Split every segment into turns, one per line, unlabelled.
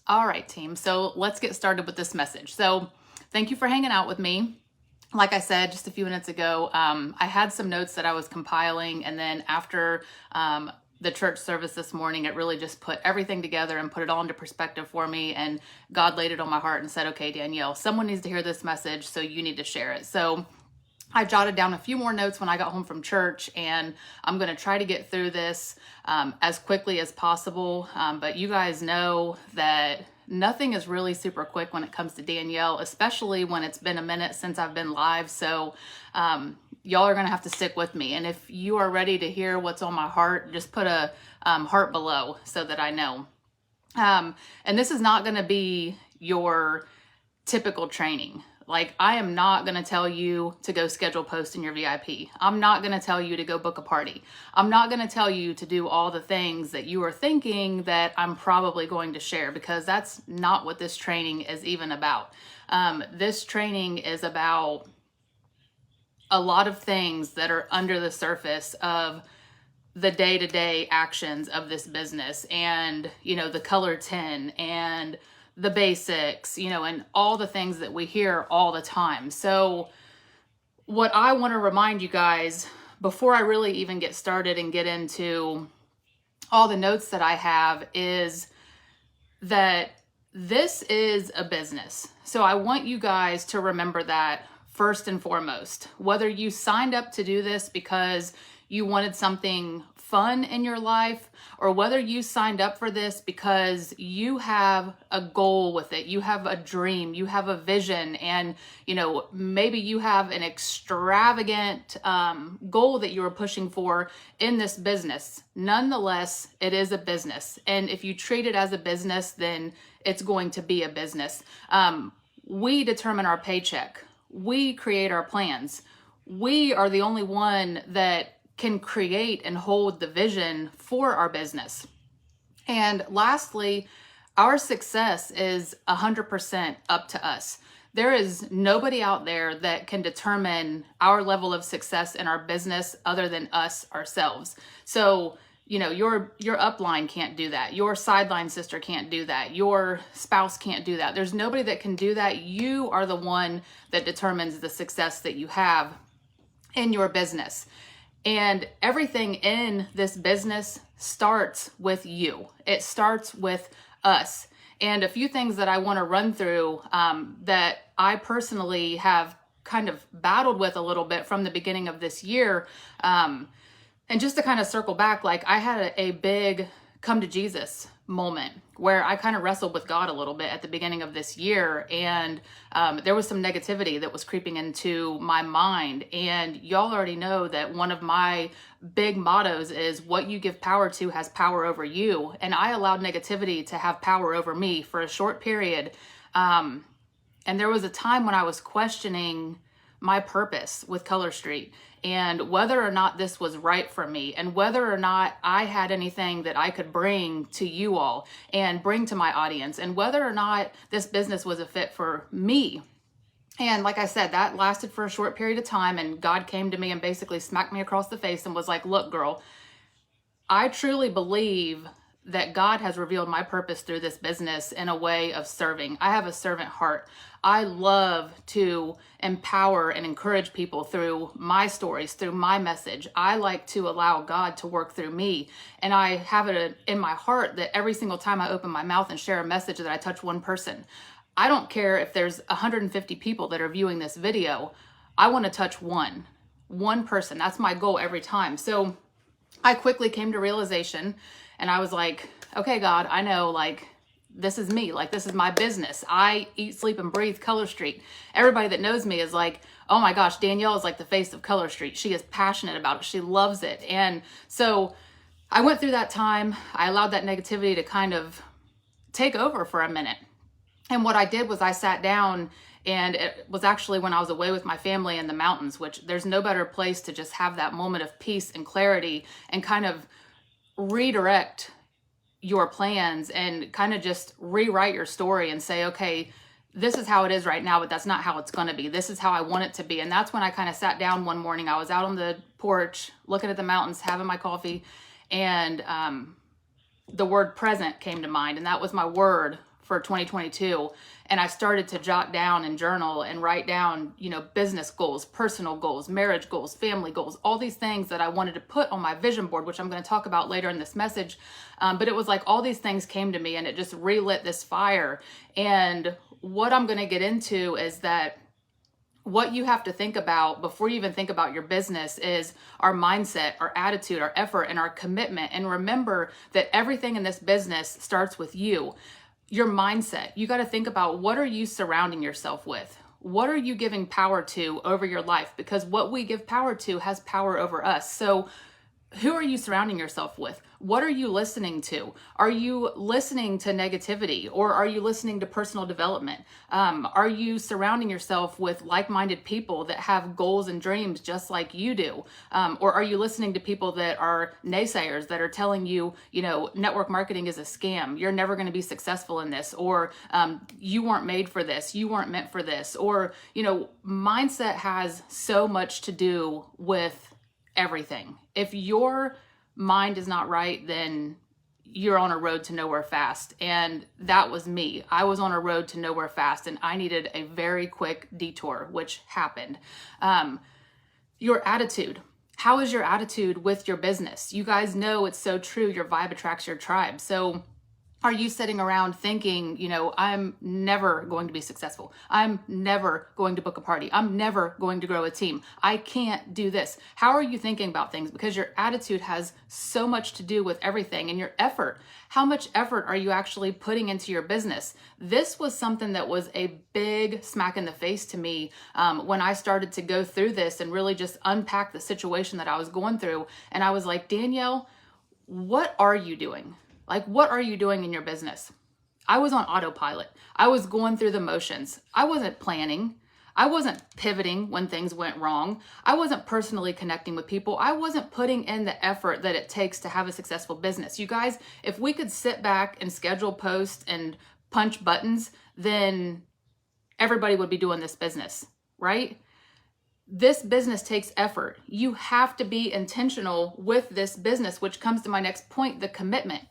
All right, team. So let's get started with this message. So thank you for hanging out with me. Like I said just a few minutes ago, I had some notes that I was compiling, and then after the church service this morning, it really just put everything together and put it all into perspective for me. And God laid it on my heart and said, okay, Danielle, someone needs to hear this message, so you need to share it. So I jotted down a few more notes when I got home from church, and I'm going to try to get through this as quickly as possible. But you guys know that nothing is really super quick when it comes to Danielle, especially when it's been a minute since I've been live. So y'all are going to have to stick with me. And if you are ready to hear what's on my heart, just put a heart below so that I know. And this is not going to be your typical training. Like, I am not going to tell you to go schedule posts in your VIP. I'm not going to tell you to go book a party. I'm not going to tell you to do all the things that you are thinking that I'm probably going to share, because that's not what this training is even about. This training is about a lot of things that are under the surface of the day-to-day actions of this business, and, the color tin and the basics, and all the things that we hear all the time. So what I want to remind you guys before I really even get started and get into all the notes that I have is that this is a business. So I want you guys to remember that first and foremost. Whether you signed up to do this because you wanted something fun in your life, or whether you signed up for this because you have a goal with it, you have a dream, you have a vision, and maybe you have an extravagant goal that you are pushing for in this business. Nonetheless, it is a business, and if you treat it as a business, then it's going to be a business. We determine our paycheck. We create our plans. We are the only one that can create and hold the vision for our business. And lastly, our success is 100% up to us. There is nobody out there that can determine our level of success in our business other than us ourselves. So, your upline can't do that. Your sideline sister can't do that. Your spouse can't do that. There's nobody that can do that. You are the one that determines the success that you have in your business. And everything in this business starts with you. It starts with us. And a few things that I want to run through that I personally have kind of battled with a little bit from the beginning of this year. And just to kind of circle back, like, I had a big come to Jesus moment where I kind of wrestled with God a little bit at the beginning of this year. And there was some negativity that was creeping into my mind. And y'all already know that one of my big mottos is what you give power to has power over you. And I allowed negativity to have power over me for a short period. And there was a time when I was questioning my purpose with Color Street, and whether or not this was right for me, and whether or not I had anything that I could bring to you all and bring to my audience, and whether or not this business was a fit for me. And like I said, that lasted for a short period of time, and God came to me and basically smacked me across the face and was like, look, girl, I truly believe that God has revealed my purpose through this business in a way of serving. I have a servant heart. I love to empower and encourage people through my stories, through my message. I like to allow God to work through me. And I have it in my heart that every single time I open my mouth and share a message, that I touch one person. I don't care if there's 150 people that are viewing this video. I want to touch one person. That's my goal every time. So I quickly came to realization, and I was like, okay, God, I know, like, this is me. Like, this is my business. I eat, sleep, and breathe Color Street. Everybody that knows me is like, oh my gosh, Danielle is like the face of Color Street. She is passionate about it. She loves it. And so I went through that time. I allowed that negativity to kind of take over for a minute. And what I did was I sat down, and it was actually when I was away with my family in the mountains, which there's no better place to just have that moment of peace and clarity and kind of redirect your plans and kind of just rewrite your story and say, okay, this is how it is right now, but that's not how it's going to be. This is how I want it to be. And that's when I kind of sat down one morning. I was out on the porch looking at the mountains, having my coffee, and the word present came to mind. And that was my word for 2022. And I started to jot down and journal and write down, business goals, personal goals, marriage goals, family goals, all these things that I wanted to put on my vision board, which I'm going to talk about later in this message. But it was like all these things came to me and it just relit this fire. And what I'm going to get into is that what you have to think about before you even think about your business is our mindset, our attitude, our effort, and our commitment. And remember that everything in this business starts with you. Your mindset. You got to think about, what are you surrounding yourself with? What are you giving power to over your life? Because what we give power to has power over us. So who are you surrounding yourself with? What are you listening to? Are you listening to negativity, or are you listening to personal development? Are you surrounding yourself with like-minded people that have goals and dreams just like you do? Or are you listening to people that are naysayers, that are telling you, network marketing is a scam, you're never going to be successful in this, or you weren't made for this, you weren't meant for this, or, mindset has so much to do with everything. If your mind is not right, then you're on a road to nowhere fast. And that was me. I was on a road to nowhere fast, and I needed a very quick detour, which happened. Your attitude. How is your attitude with your business? You guys know it's so true. Your vibe attracts your tribe. So are you sitting around thinking, I'm never going to be successful. I'm never going to book a party. I'm never going to grow a team. I can't do this. How are you thinking about things? Because your attitude has so much to do with everything. And your effort. How much effort are you actually putting into your business? This was something that was a big smack in the face to me when I started to go through this and really just unpack the situation that I was going through. And I was like, Danielle, what are you doing? Like, what are you doing in your business? I was on autopilot. I was going through the motions. I wasn't planning. I wasn't pivoting when things went wrong. I wasn't personally connecting with people. I wasn't putting in the effort that it takes to have a successful business. You guys, if we could sit back and schedule posts and punch buttons, then everybody would be doing this business, right? This business takes effort. You have to be intentional with this business, which comes to my next point, the commitment.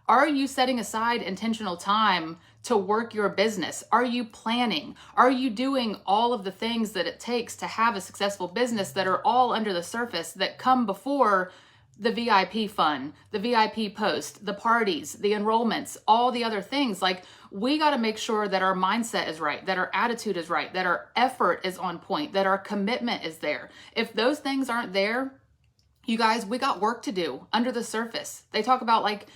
Are you setting aside intentional time to work your business? Are you planning? Are you doing all of the things that it takes to have a successful business that are all under the surface, that come before the VIP fund, the VIP post, the parties, the enrollments, all the other things? Like, we got to make sure that our mindset is right, that our attitude is right, that our effort is on point, that our commitment is there. If those things aren't there, you guys, we got work to do under the surface. They talk about, like,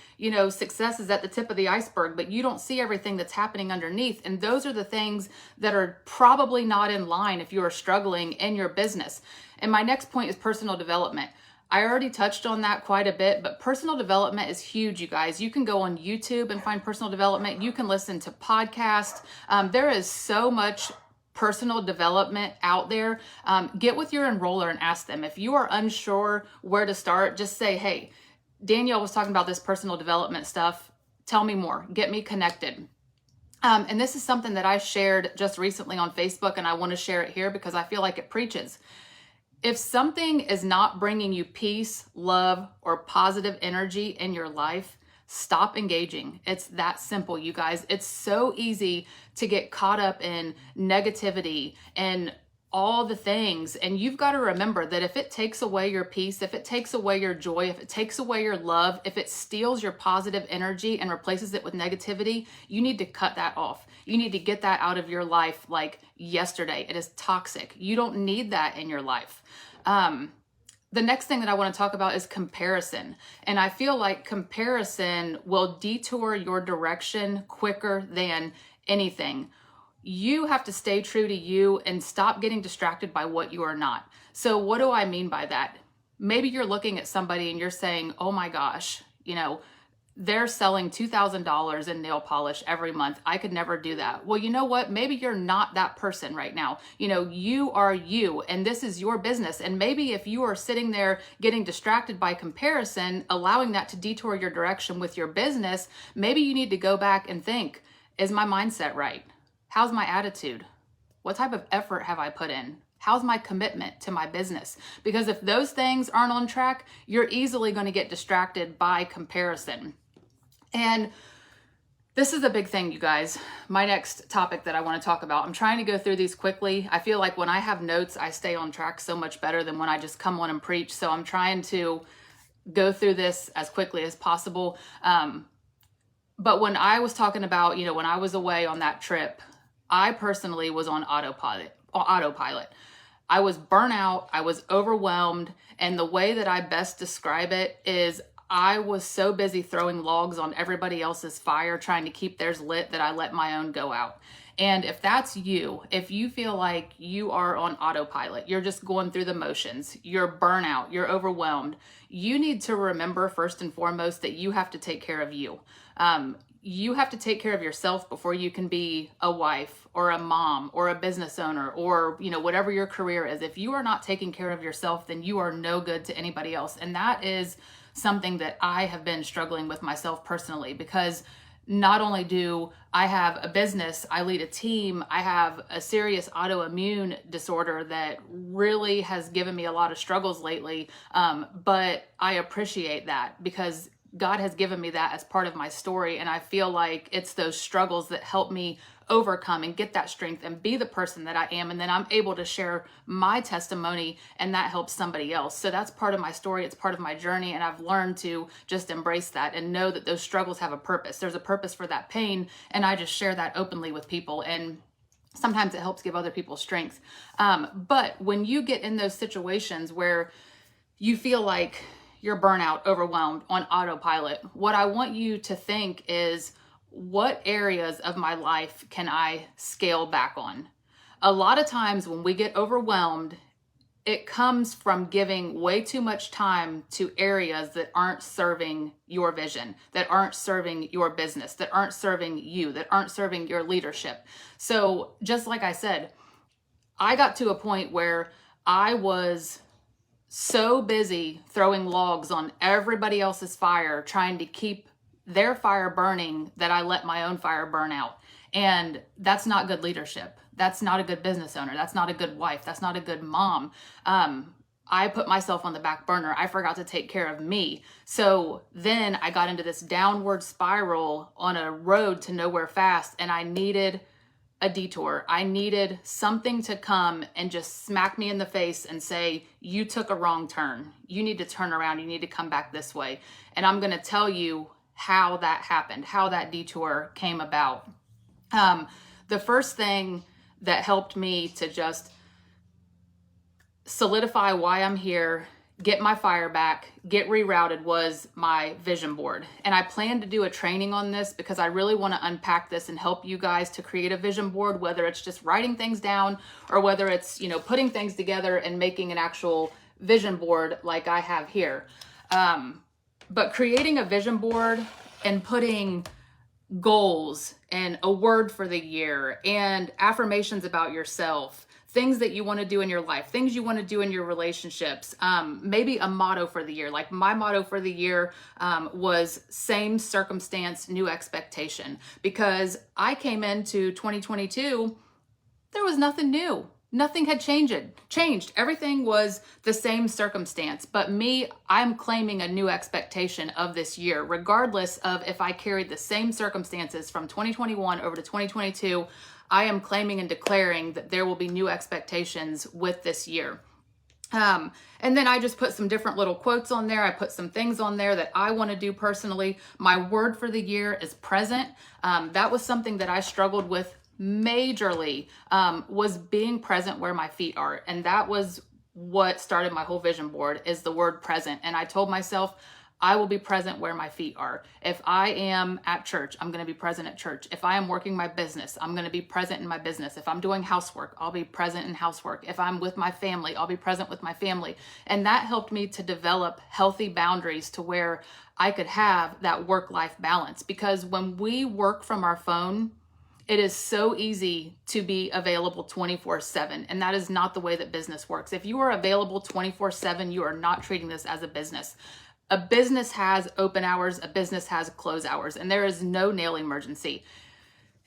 success is at the tip of the iceberg, but you don't see everything that's happening underneath. And those are the things that are probably not in line if you are struggling in your business. And my next point is personal development. I already touched on that quite a bit, but personal development is huge, you guys. You can go on YouTube and find personal development. You can listen to podcasts. There is so much personal development out there. Get with your enroller and ask them. If you are unsure where to start, just say, hey, Danielle was talking about this personal development stuff. Tell me more. Get me connected. And this is something that I shared just recently on Facebook, and I want to share it here because I feel like it preaches. If something is not bringing you peace, love, or positive energy in your life, stop engaging. It's that simple, you guys. It's so easy to get caught up in negativity and all the things. And you've got to remember that if it takes away your peace, if it takes away your joy, if it takes away your love, if it steals your positive energy and replaces it with negativity, you need to cut that off. You need to get that out of your life like yesterday. It is toxic. You don't need that in your life. The next thing that I want to talk about is comparison. And I feel like comparison will detour your direction quicker than anything. You have to stay true to you and stop getting distracted by what you are not. So what do I mean by that? Maybe you're looking at somebody and you're saying, oh my gosh, they're selling $2,000 in nail polish every month. I could never do that. Well, you know what? Maybe you're not that person right now. You are you, and this is your business. And maybe if you are sitting there getting distracted by comparison, allowing that to detour your direction with your business, maybe you need to go back and think, is my mindset right? How's my attitude? What type of effort have I put in? How's my commitment to my business? Because if those things aren't on track, you're easily going to get distracted by comparison. And This is a big thing, you guys. My next topic that I want to talk about. I'm trying to go through these quickly. I feel like when I have notes, I stay on track so much better than when I just come on and preach. So I'm trying to go through this as quickly as possible. But when I was talking about, when I was away on that trip, I personally was on autopilot. I was burnt out. I was overwhelmed. And the way that I best describe it is I was so busy throwing logs on everybody else's fire, trying to keep theirs lit, that I let my own go out. And if that's you, if you feel like you are on autopilot, you're just going through the motions, you're burnout, you're overwhelmed, you need to remember first and foremost that you have to take care of you. You have to take care of yourself before you can be a wife or a mom or a business owner or, whatever your career is. If you are not taking care of yourself, then you are no good to anybody else. And that is something that I have been struggling with myself personally, because not only do I have a business, I lead a team, I have a serious autoimmune disorder that really has given me a lot of struggles lately. But I appreciate that because God has given me that as part of my story. And I feel like it's those struggles that help me overcome and get that strength and be the person that I am. And then I'm able to share my testimony, and that helps somebody else. So that's part of my story. It's part of my journey. And I've learned to just embrace that and know that those struggles have a purpose. There's a purpose for that pain. And I just share that openly with people. And sometimes it helps give other people strength. But when you get in those situations where you feel like you're burnout, overwhelmed, on autopilot, what I want you to think is, what areas of my life can I scale back on? A lot of times when we get overwhelmed, it comes from giving way too much time to areas that aren't serving your vision, that aren't serving your business, that aren't serving you, that aren't serving your leadership. So just like I said, I got to a point where I was so busy throwing logs on everybody else's fire, trying to keep their fire burning, that I let my own fire burn out. And that's not good leadership. That's not a good business owner. That's not a good wife. That's not a good mom. I put myself on the back burner. I forgot to take care of me. So then I got into this downward spiral on a road to nowhere fast, and I needed a detour. I needed something to come and just smack me in the face and say, you took a wrong turn. You need to turn around. You need to come back this way. And I'm going to tell you how that happened, how that detour came about. The first thing that helped me to just solidify why I'm here, get my fire back, get rerouted, was my vision board. And I plan to do a training on this because I really want to unpack this and help you guys to create a vision board, whether it's just writing things down or whether it's, putting things together and making an actual vision board like I have here. But creating a vision board and putting goals and a word for the year and affirmations about yourself, things that you want to do in your life, things you want to do in your relationships, maybe a motto for the year. Like my motto for the year was same circumstance, new expectation, because I came into 2022, there was nothing new. Nothing had changed. Everything was the same circumstance. But me, I'm claiming a new expectation of this year, regardless of if I carried the same circumstances from 2021 over to 2022. I am claiming and declaring that there will be new expectations with this year. And then I just put some different little quotes on there. I put some things on there that I want to do personally. My word for the year is present. That was something that I struggled with majorly, was being present where my feet are. And that was what started my whole vision board, is the word present. And I told myself, I will be present where my feet are. If I am at church, I'm going to be present at church. If I am working my business, I'm going to be present in my business. If I'm doing housework, I'll be present in housework. If I'm with my family, I'll be present with my family. And that helped me to develop healthy boundaries to where I could have that work-life balance. Because when we work from our phone, it is so easy to be available 24/7. And that is not the way that business works. If you are available 24/7, you are not treating this as a business. A business has open hours, a business has close hours, and there is no nail emergency.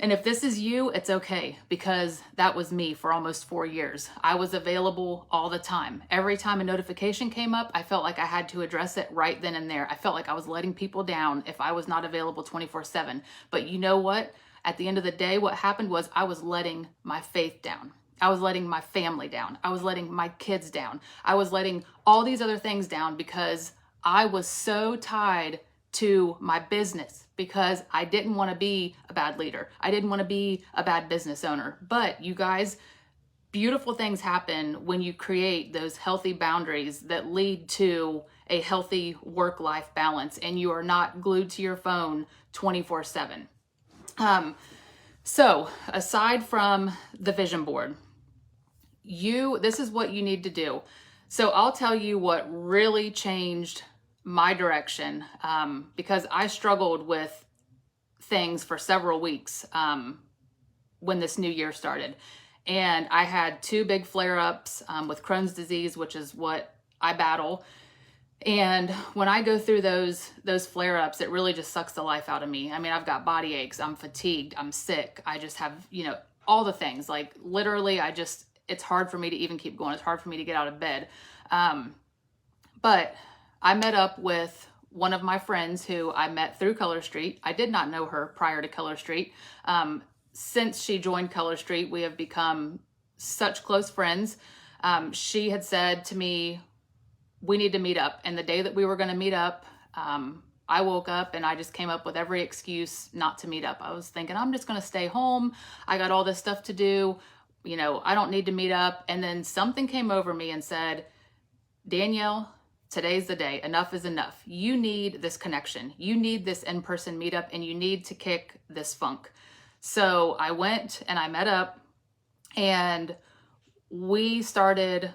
And if this is you, it's okay, because that was me for almost 4 years. I was available all the time. Every time a notification came up, I felt like I had to address it right then and there. I felt like I was letting people down if I was not available 24/7. But you know what? At the end of the day, what happened was I was letting my faith down. I was letting my family down. I was letting my kids down. I was letting all these other things down because I was so tied to my business, because I didn't want to be a bad leader. I didn't want to be a bad business owner. But you guys, beautiful things happen when you create those healthy boundaries that lead to a healthy work-life balance, and you are not glued to your phone 24/7. So aside from the vision board, this is what you need to do. So I'll tell you what really changed my direction, because I struggled with things for several weeks when this new year started. And I had 2 big flare-ups with Crohn's disease, which is what I battle. And when I go through those flare-ups, it really just sucks the life out of me. I mean, I've got body aches, I'm fatigued, I'm sick. I just have, all the things. Like literally, it's hard for me to even keep going. It's hard for me to get out of bed. But I met up with one of my friends who I met through Color Street. I did not know her prior to Color Street. Since she joined Color Street, we have become such close friends. She had said to me, we need to meet up. And the day that we were going to meet up, I woke up and I just came up with every excuse not to meet up. I was thinking, I'm just going to stay home. I got all this stuff to do. I don't need to meet up. And then something came over me and said, Danielle, today's the day. Enough is enough. You need this connection. You need this in-person meetup, and you need to kick this funk. So I went and I met up, and we started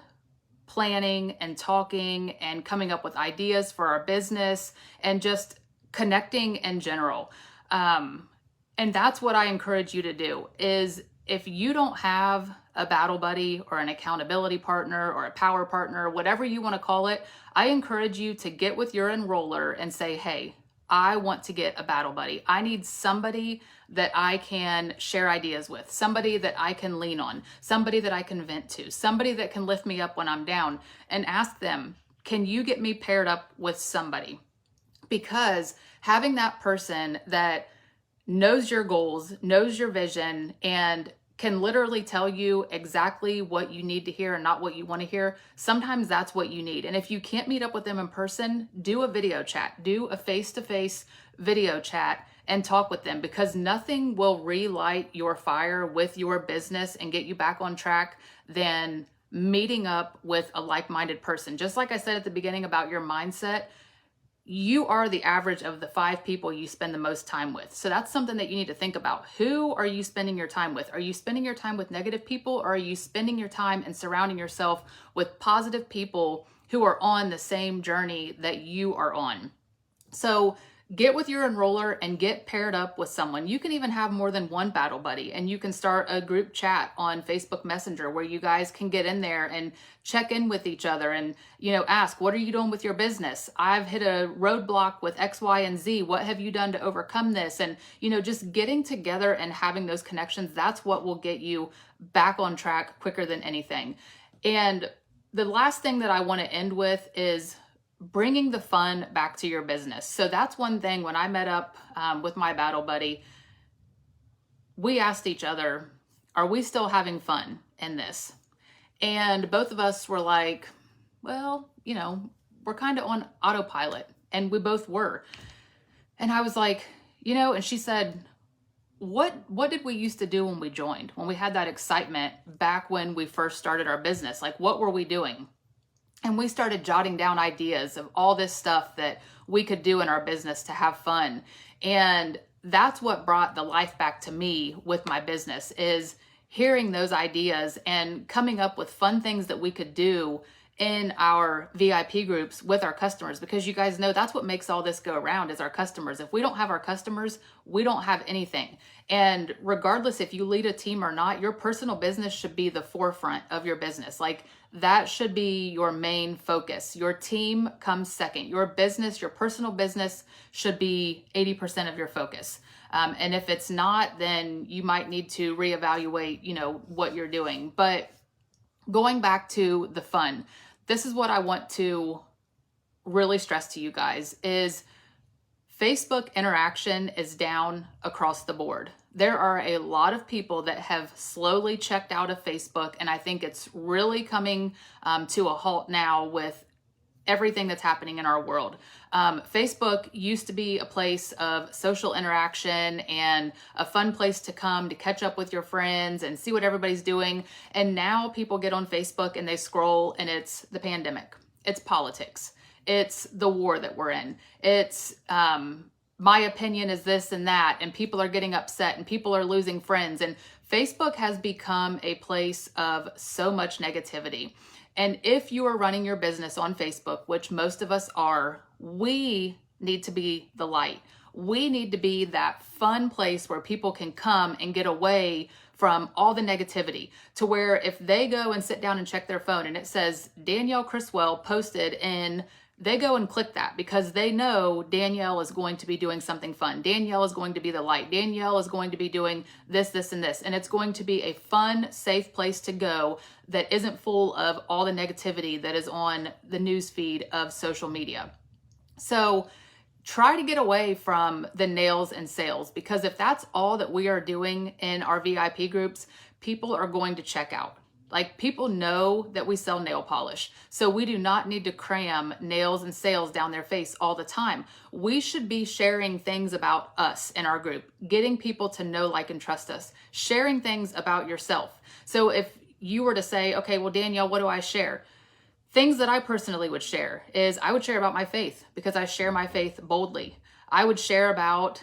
planning and talking and coming up with ideas for our business and just connecting in general. And that's what I encourage you to do. Is if you don't have a battle buddy or an accountability partner or a power partner, whatever you want to call it, I encourage you to get with your enroller and say, hey, I want to get a battle buddy. I need somebody that I can share ideas with, somebody that I can lean on, somebody that I can vent to, somebody that can lift me up when I'm down, and ask them, can you get me paired up with somebody? Because having that person that knows your goals, knows your vision, and can literally tell you exactly what you need to hear and not what you want to hear, sometimes that's what you need. And if you can't meet up with them in person, do a video chat, do a face-to-face video chat and talk with them, because nothing will relight your fire with your business and get you back on track than meeting up with a like-minded person. Just like I said at the beginning about your mindset, you are the average of the 5 people you spend the most time with. So that's something that you need to think about. Who are you spending your time with? Are you spending your time with negative people, or are you spending your time and surrounding yourself with positive people who are on the same journey that you are on? So get with your enroller and get paired up with someone. You can even have more than one battle buddy, and you can start a group chat on Facebook Messenger where you guys can get in there and check in with each other and, ask, what are you doing with your business? I've hit a roadblock with X, Y, and Z. What have you done to overcome this? And, just getting together and having those connections, that's what will get you back on track quicker than anything. And the last thing that I want to end with is bringing the fun back to your business. So that's one thing. When I met up with my battle buddy, we asked each other, are we still having fun in this? And both of us were like, well, we're kind of on autopilot. And we both were. And I was like, and she said, what did we used to do when we joined, when we had that excitement back when we first started our business? Like, what were we doing? And we started jotting down ideas of all this stuff that we could do in our business to have fun. And that's what brought the life back to me with my business, is hearing those ideas and coming up with fun things that we could do in our VIP groups with our customers. Because you guys know that's what makes all this go around, is our customers. If we don't have our customers, we don't have anything. And regardless if you lead a team or not, your personal business should be the forefront of your business. Like, that should be your main focus. Your team comes second. Your business, your personal business, should be 80% of your focus. And if it's not, then you might need to reevaluate, what you're doing. But going back to the fun, this is what I want to really stress to you guys is Facebook interaction is down across the board. There are a lot of people that have slowly checked out of Facebook, and I think it's really coming to a halt now with everything that's happening in our world. Facebook used to be a place of social interaction and a fun place to come to catch up with your friends and see what everybody's doing. And now people get on Facebook and they scroll, and it's the pandemic, it's politics, it's the war that we're in, it's my opinion is this and that, and people are getting upset and people are losing friends. And Facebook has become a place of so much negativity. And if you are running your business on Facebook, which most of us are, we need to be the light. We need to be that fun place where people can come and get away from all the negativity, to where if they go and sit down and check their phone and it says Danielle Criswell posted in, they go and click that because they know Danielle is going to be doing something fun. Danielle is going to be the light. Danielle is going to be doing this, this, and this. And it's going to be a fun, safe place to go that isn't full of all the negativity that is on the news feed of social media. So try to get away from the nails and sales, because if that's all that we are doing in our VIP groups, people are going to check out. Like, people know that we sell nail polish, so we do not need to cram nails and sales down their face all the time. We should be sharing things about us in our group, getting people to know, like, and trust us, sharing things about yourself. So if you were to say, okay, well, Danielle, what do I share? Things that I personally would share is I would share about my faith, because I share my faith boldly. I would share about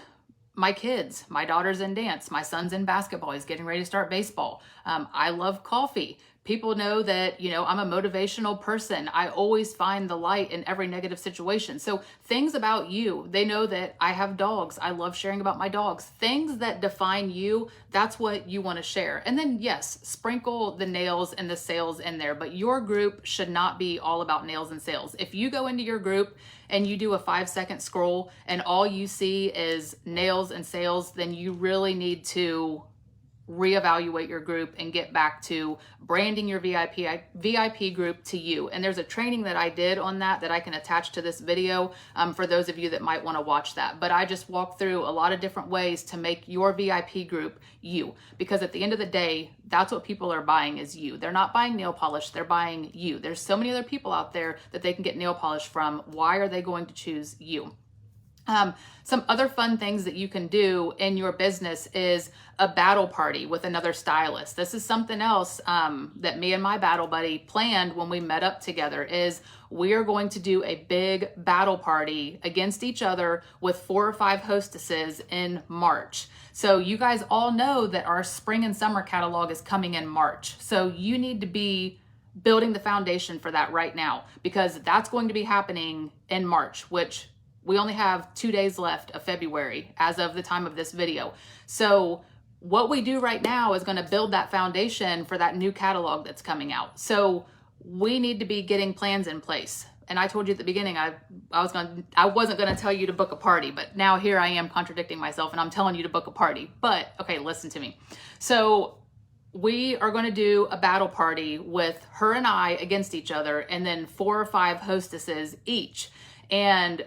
my kids. My daughter's in dance. My son's in basketball. He's getting ready to start baseball. I love coffee. People know that, I'm a motivational person. I always find the light in every negative situation. So things about you, they know that I have dogs. I love sharing about my dogs. Things that define you, that's what you want to share. And then yes, sprinkle the nails and the sales in there, but your group should not be all about nails and sales. If you go into your group and you do a 5-second scroll and all you see is nails and sales, then you really need to reevaluate your group and get back to branding your VIP group to you. And there's a training that I did on that I can attach to this video for those of you that might want to watch that. But I just walked through a lot of different ways to make your VIP group you, because at the end of the day, that's what people are buying, is you. They're not buying nail polish, they're buying you. There's so many other people out there that they can get nail polish from. Why are they going to choose you? Some other fun things that you can do in your business is a battle party with another stylist. This is something else that me and my battle buddy planned when we met up together, is we are going to do a big battle party against each other with 4 or 5 hostesses in March. So you guys all know that our spring and summer catalog is coming in March. So you need to be building the foundation for that right now, because that's going to be happening in March, which we only have 2 days left of February as of the time of this video. So what we do right now is going to build that foundation for that new catalog that's coming out. So we need to be getting plans in place. And I told you at the beginning, I wasn't going to tell you to book a party, but now here I am contradicting myself and I'm telling you to book a party. But okay, listen to me. So we are going to do a battle party with her and I against each other, and then 4 or 5 hostesses each. And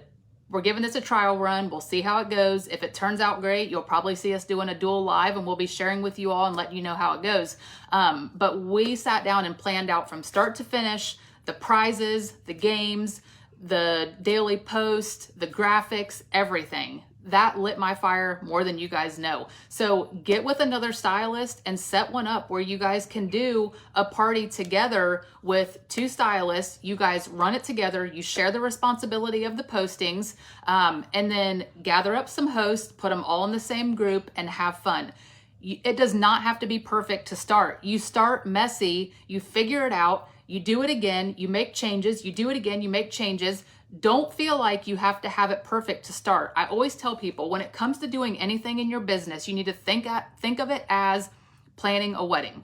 we're giving this a trial run. We'll see how it goes. If it turns out great, you'll probably see us doing a duel live, and we'll be sharing with you all and letting you know how it goes. But we sat down and planned out from start to finish the prizes, the games, the daily post, the graphics, everything. That lit my fire more than you guys know. So get with another stylist and set one up where you guys can do a party together with 2 stylists. You guys run it together. You share the responsibility of the postings, and then gather up some hosts, put them all in the same group, and have fun. It does not have to be perfect to start. You start messy, you figure it out, you do it again, you make changes, you do it again, you make changes. Don't feel like you have to have it perfect to start. I always tell people, when it comes to doing anything in your business, you need to think of it as planning a wedding.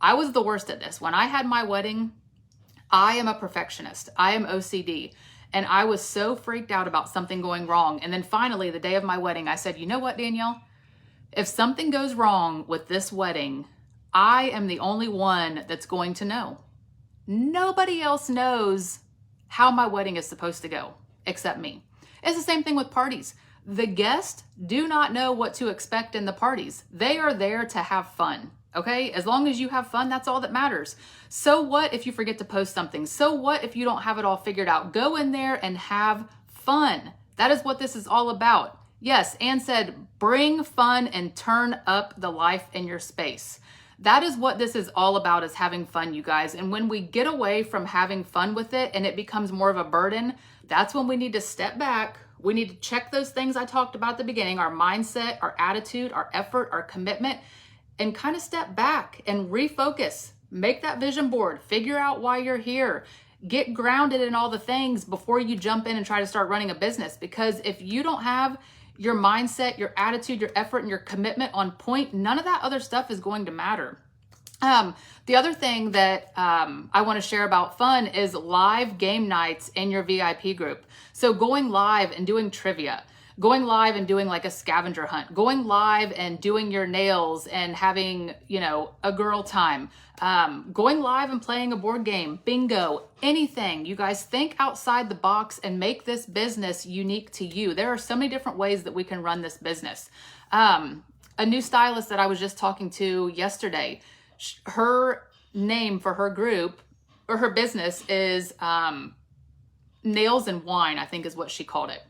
I was the worst at this. When I had my wedding, I am a perfectionist. I am OCD. And I was so freaked out about something going wrong. And then finally, the day of my wedding, I said, you know what, Danielle? If something goes wrong with this wedding, I am the only one that's going to know. Nobody else knows how my wedding is supposed to go except me. It's the same thing with parties. The guests do not know what to expect in the parties. They are there to have fun, okay? As long as you have fun, that's all that matters. So what if you forget to post something? So what if you don't have it all figured out? Go in there and have fun. That is what this is all about. Yes, Anne said, bring fun and turn up the life in your space. That is what this is all about, is having fun, you guys. And when we get away from having fun with it and it becomes more of a burden, that's when we need to step back. We need to check those things I talked about at the beginning, our mindset, our attitude, our effort, our commitment, and kind of step back and refocus. Make that vision board, figure out why you're here. Get grounded in all the things before you jump in and try to start running a business. Because if you don't have your mindset, your attitude, your effort, and your commitment on point, none of that other stuff is going to matter. The other thing that I want to share about fun is live game nights in your VIP group. So going live and doing trivia, going live and doing like a scavenger hunt, going live and doing your nails and having, you know, a girl time, going live and playing a board game, bingo, anything. You guys think outside the box and make this business unique to you. There are so many different ways that we can run this business. A new stylist that I was just talking to yesterday, her name for her group or her business is Nails and Wine, I think is what she called it.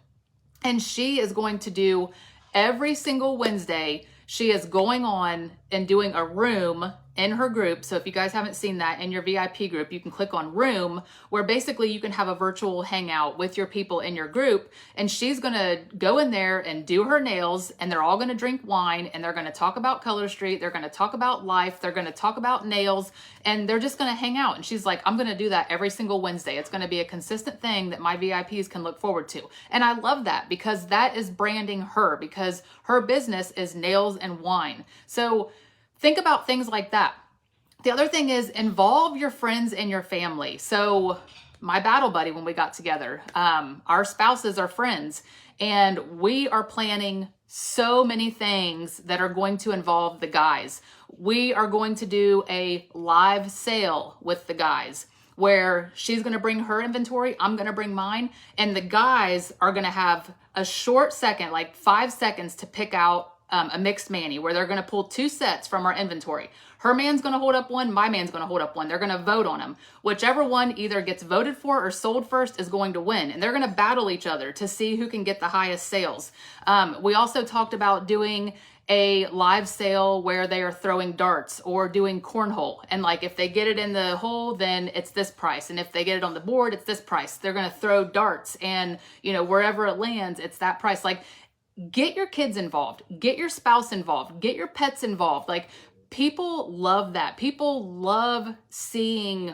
And she is going to do every single Wednesday, she is going on and doing a room in her group. So if you guys haven't seen that in your VIP group, you can click on room, where basically you can have a virtual hangout with your people in your group. And she's going to go in there and do her nails, and they're all going to drink wine, and they're going to talk about Color Street. They're going to talk about life. They're going to talk about nails, and they're just going to hang out. And she's like, I'm going to do that every single Wednesday. It's going to be a consistent thing that my VIPs can look forward to. And I love that, because that is branding her, because her business is nails and wine. So think about things like that. The other thing is involve your friends and your family. So my battle buddy, when we got together, our spouses are friends, and we are planning so many things that are going to involve the guys. We are going to do a live sale with the guys, where she's going to bring her inventory, I'm going to bring mine, and the guys are going to have a short second, like 5 seconds, to pick out a mixed mani, where they're going to pull 2 sets from our inventory. Her man's going to hold up one, my man's going to hold up one. They're going to vote on them. Whichever one either gets voted for or sold first is going to win. And they're going to battle each other to see who can get the highest sales. We also talked about doing a live sale where they are throwing darts or doing cornhole. And like, if they get it in the hole, then it's this price. And if they get it on the board, it's this price. They're going to throw darts, and, you know, wherever it lands, it's that price. Like, get your kids involved, get your spouse involved, get your pets involved. Like, people love that. People love seeing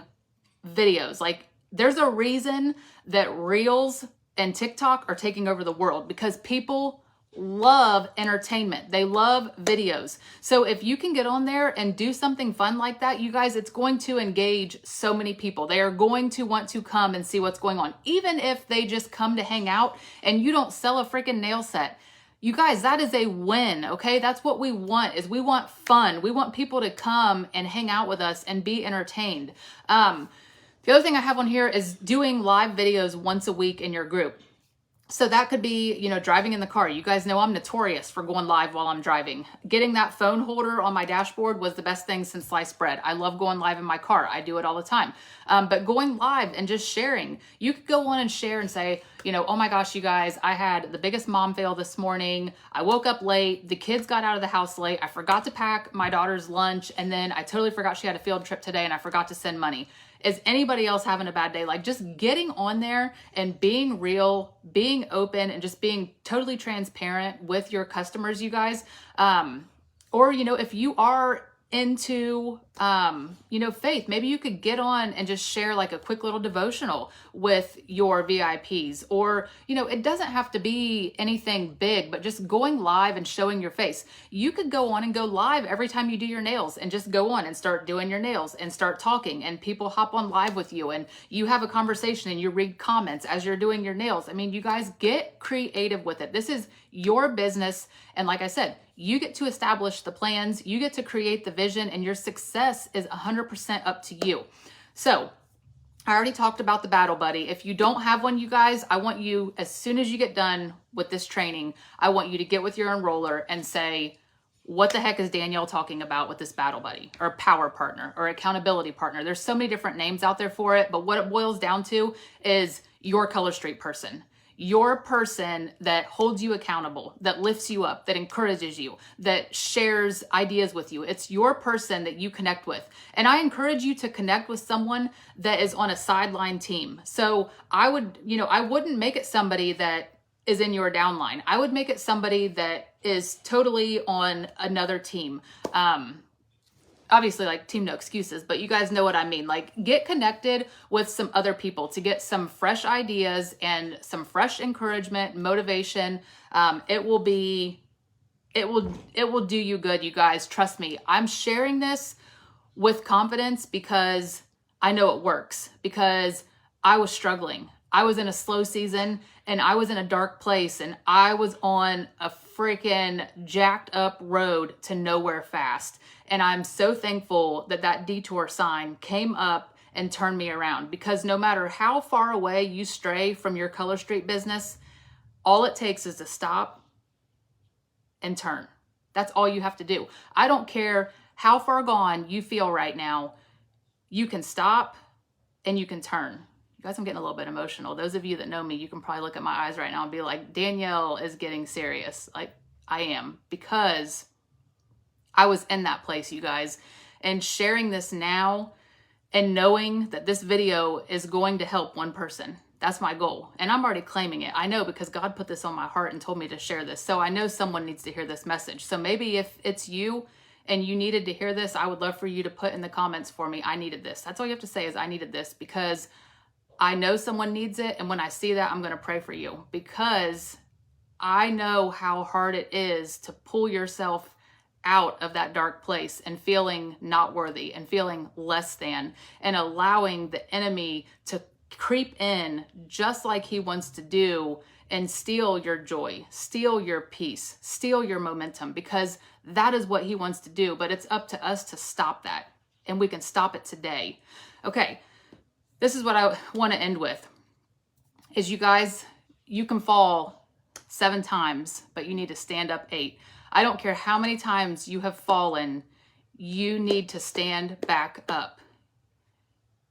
videos. Like, there's a reason that Reels and TikTok are taking over the world, because people love entertainment. They love videos. So if you can get on there and do something fun like that, you guys, it's going to engage so many people. They are going to want to come and see what's going on. Even if they just come to hang out and you don't sell a freaking nail set. You guys, that is a win, okay? That's what we want, is we want fun. We want people to come and hang out with us and be entertained. The other thing I have on here is doing live videos once a week in your group. So that could be, you know, driving in the car. You guys know I'm notorious for going live while I'm driving. Getting that phone holder on my dashboard was the best thing since sliced bread. I love going live in my car. I do it all the time. But going live and just sharing, you could go on and share and say, you know, oh my gosh, you guys, I had the biggest mom fail this morning. I woke up late. The kids got out of the house late. I forgot to pack my daughter's lunch. And then I totally forgot she had a field trip today, and I forgot to send money. Is anybody else having a bad day? Like, just getting on there and being real, being open, and just being totally transparent with your customers, you guys. Or, you know, if you are into Faith, maybe you could get on and just share like a quick little devotional with your VIPs, or, it doesn't have to be anything big, but just going live and showing your face. You could go on and go live every time you do your nails, and just go on and start doing your nails and start talking, and people hop on live with you and you have a conversation and you read comments as you're doing your nails. I mean, you guys get creative with it. This is your business. And like I said, you get to establish the plans, you get to create the vision, and your success is 100% up to you. So I already talked about the battle buddy. If you don't have one, you guys, I want you, as soon as you get done with this training, I want you to get with your enroller and say, what the heck is Danielle talking about with this battle buddy, or power partner, or accountability partner? There's so many different names out there for it, but what it boils down to is your color street person. Your person that holds you accountable, that lifts you up, that encourages you, that shares ideas with you. It's your person that you connect with. And I encourage you to connect with someone that is on a sideline team. So I wouldn't make it somebody that is in your downline. I would make it somebody that is totally on another team. Obviously, like, team no excuses, but you guys know what I mean. Like, get connected with some other people to get some fresh ideas and some fresh encouragement, motivation. It will do you good, you guys. Trust me. I'm sharing this with confidence because I know it works, because I was struggling. I was in a slow season and I was in a dark place, and I was on a freaking jacked up road to nowhere fast. And I'm so thankful that that detour sign came up and turned me around, because no matter how far away you stray from your color street business, all it takes is to stop and turn. That's all you have to do. I don't care how far gone you feel right now. You can stop and you can turn. You guys, I'm getting a little bit emotional. Those of you that know me, you can probably look at my eyes right now and be like, Danielle is getting serious. Like, I am, because I was in that place, you guys. And sharing this now and knowing that this video is going to help one person, that's my goal. And I'm already claiming it. I know, because God put this on my heart and told me to share this. So I know someone needs to hear this message. So maybe if it's you and you needed to hear this, I would love for you to put in the comments for me, I needed this. That's all you have to say, is I needed this, because I know someone needs it. And when I see that, I'm going to pray for you, because I know how hard it is to pull yourself out of that dark place and feeling not worthy and feeling less than, and allowing the enemy to creep in just like he wants to do and steal your joy, steal your peace, steal your momentum, because that is what he wants to do. But it's up to us to stop that, and we can stop it today. Okay, this is what I want to end with, is you guys, you can fall 7 times, but you need to stand up 8. I don't care how many times you have fallen, you need to stand back up.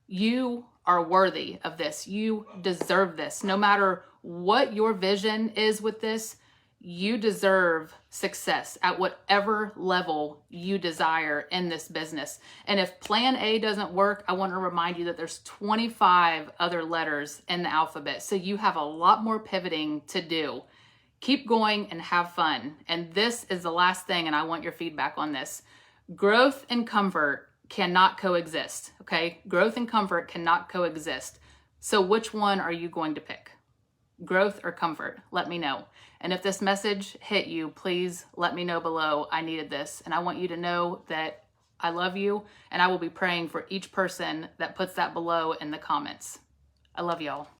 You are worthy of this. You deserve this. No matter what your vision is with this, you deserve success at whatever level you desire in this business. And if plan A doesn't work, I want to remind you that there's 25 other letters in the alphabet. So you have a lot more pivoting to do. Keep going and have fun. And this is the last thing, and I want your feedback on this. Growth and comfort cannot coexist, okay? Growth and comfort cannot coexist. So which one are you going to pick? Growth or comfort? Let me know. And if this message hit you, please let me know below. I needed this. And I want you to know that I love you, and I will be praying for each person that puts that below in the comments. I love y'all.